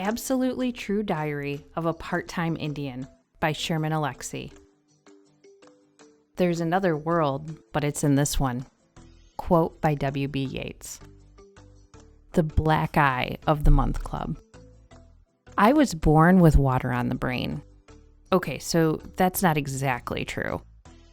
Absolutely True Diary of a Part-Time Indian by Sherman Alexie. There's another world, but it's in this one. Quote by W.B. Yeats. The Black Eye of the Month Club. I was born with water on the brain. Okay, so that's not exactly true.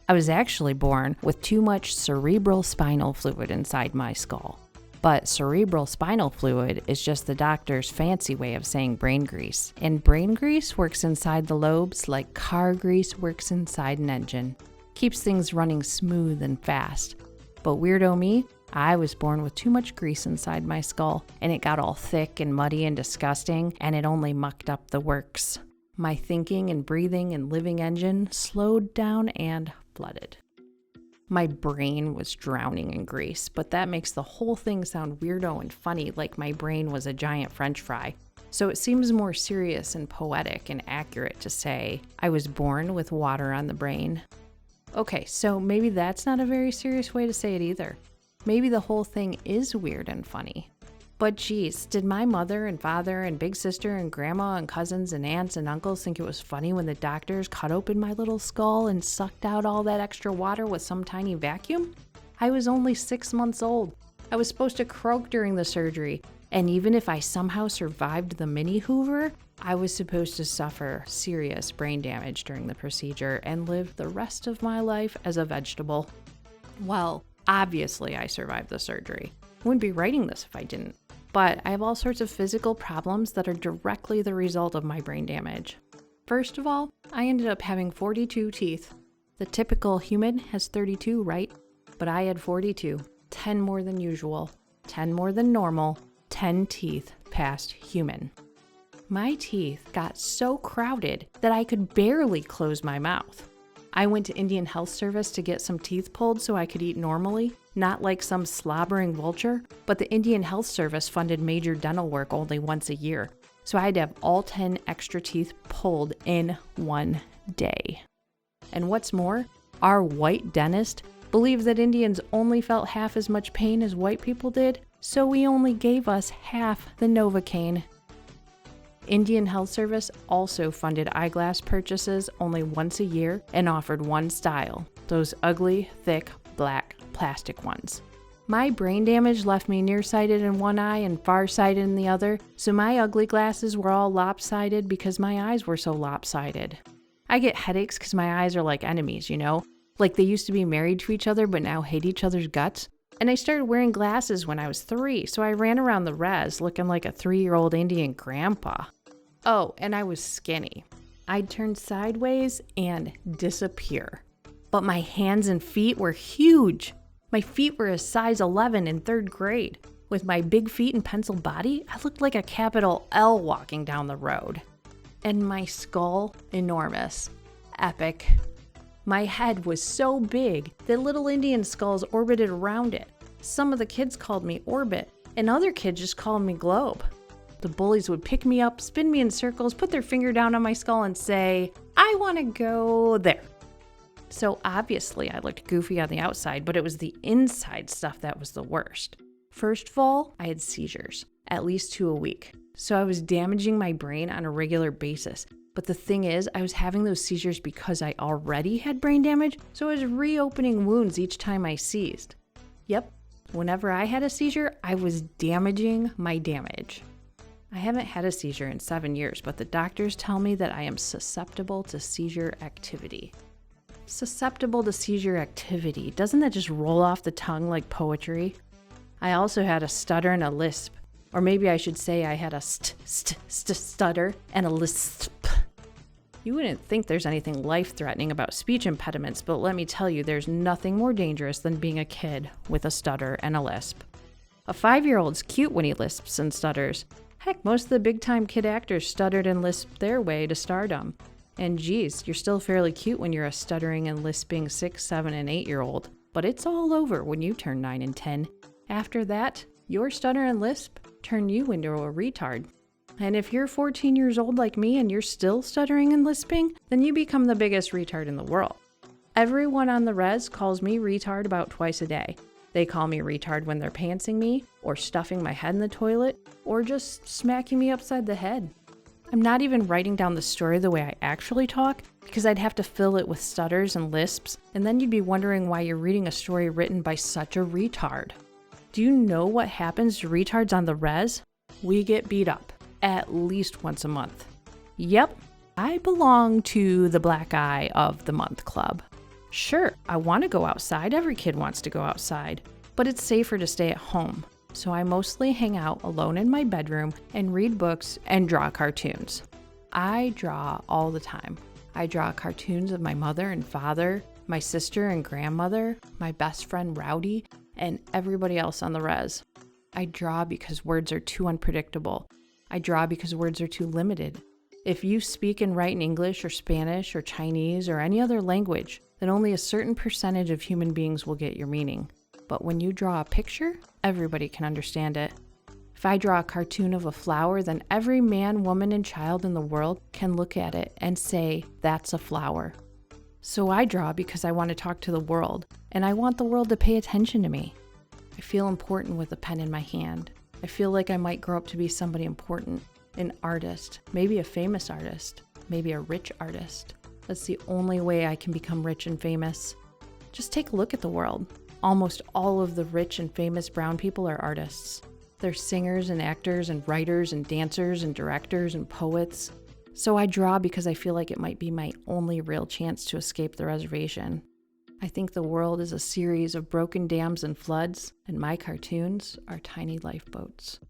I was actually born with too much cerebral spinal fluid inside my skull. But cerebral spinal fluid is just the doctor's fancy way of saying brain grease. And brain grease works inside the lobes like car grease works inside an engine. Keeps things running smooth and fast. But weirdo me, I was born with too much grease inside my skull, and it got all thick and muddy and disgusting, and it only mucked up the works. My thinking and breathing and living engine slowed down and flooded. My brain was drowning in grease, but that makes the whole thing sound weirdo and funny, like my brain was a giant French fry. So it seems more serious and poetic and accurate to say, I was born with water on the brain. Okay, so maybe that's not a very serious way to say it either. Maybe the whole thing is weird and funny. But geez, did my mother and father and big sister and grandma and cousins and aunts and uncles think it was funny when the doctors cut open my little skull and sucked out all that extra water with some tiny vacuum? I was only 6 months old. I was supposed to croak during the surgery, and even if I somehow survived the mini Hoover, I was supposed to suffer serious brain damage during the procedure and live the rest of my life as a vegetable. Well, obviously I survived the surgery. I wouldn't be writing this if I didn't. But I have all sorts of physical problems that are directly the result of my brain damage. First of all, I ended up having 42 teeth. The typical human has 32, right? But I had 42, 10 more than usual, 10 more than normal, 10 teeth past human. My teeth got so crowded that I could barely close my mouth. I went to Indian Health Service to get some teeth pulled so I could eat normally, not like some slobbering vulture, but the Indian Health Service funded major dental work only once a year, so I had to have all 10 extra teeth pulled in one day. And what's more, our white dentist believed that Indians only felt half as much pain as white people did, so he only gave us half the Novocaine. Indian Health Service also funded eyeglass purchases only once a year and offered one style, those ugly, thick, black plastic ones. My brain damage left me nearsighted in one eye and farsighted in the other, so my ugly glasses were all lopsided because my eyes were so lopsided. I get headaches because my eyes are like enemies, you know? Like they used to be married to each other but now hate each other's guts. And I started wearing glasses when I was 3, so I ran around the res looking like a 3-year-old Indian grandpa. Oh, and I was skinny. I'd turn sideways and disappear. But my hands and feet were huge. My feet were a size 11 in 3rd grade. With my big feet and pencil body, I looked like a capital L walking down the road. And my skull, enormous. Epic. My head was so big that little Indian skulls orbited around it. Some of the kids called me Orbit, and other kids just called me Globe. The bullies would pick me up, spin me in circles, put their finger down on my skull and say, I want to go there. So obviously I looked goofy on the outside, but it was the inside stuff that was the worst. First of all, I had seizures, at least 2 a week. So I was damaging my brain on a regular basis. But the thing is, I was having those seizures because I already had brain damage, so I was reopening wounds each time I seized. Yep, whenever I had a seizure, I was damaging my damage. I haven't had a seizure in 7 years, but the doctors tell me that I am susceptible to seizure activity. Susceptible to seizure activity, doesn't that just roll off the tongue like poetry? I also had a stutter and a lisp, or maybe I should say I had a stutter and a lisp. You wouldn't think there's anything life-threatening about speech impediments, but let me tell you, there's nothing more dangerous than being a kid with a stutter and a lisp. A 5-year-old's cute when he lisps and stutters. Heck, most of the big-time kid actors stuttered and lisped their way to stardom. And geez, you're still fairly cute when you're a stuttering and lisping 6, 7, and 8-year-old. But it's all over when you turn 9 and 10. After that, your stutter and lisp turn you into a retard. And if you're 14 years old like me and you're still stuttering and lisping, then you become the biggest retard in the world. Everyone on the res calls me retard about twice a day. They call me retard when they're pantsing me, or stuffing my head in the toilet, or just smacking me upside the head. I'm not even writing down the story the way I actually talk, because I'd have to fill it with stutters and lisps, and then you'd be wondering why you're reading a story written by such a retard. Do you know what happens to retards on the res? We get beat up, at least once a month. Yep, I belong to the Black Eye of the Month Club. Sure, I want to go outside, every kid wants to go outside, but it's safer to stay at home. So I mostly hang out alone in my bedroom and read books and draw cartoons. I draw all the time. I draw cartoons of my mother and father, my sister and grandmother, my best friend Rowdy, and everybody else on the res. I draw because words are too unpredictable. I draw because words are too limited. If you speak and write in English or Spanish or Chinese or any other language, then only a certain percentage of human beings will get your meaning. But when you draw a picture, everybody can understand it. If I draw a cartoon of a flower, then every man, woman, and child in the world can look at it and say, that's a flower. So I draw because I want to talk to the world, and I want the world to pay attention to me. I feel important with a pen in my hand. I feel like I might grow up to be somebody important, an artist, maybe a famous artist, maybe a rich artist. That's the only way I can become rich and famous. Just take a look at the world. Almost all of the rich and famous brown people are artists. They're singers and actors and writers and dancers and directors and poets. So I draw because I feel like it might be my only real chance to escape the reservation. I think the world is a series of broken dams and floods, and my cartoons are tiny lifeboats.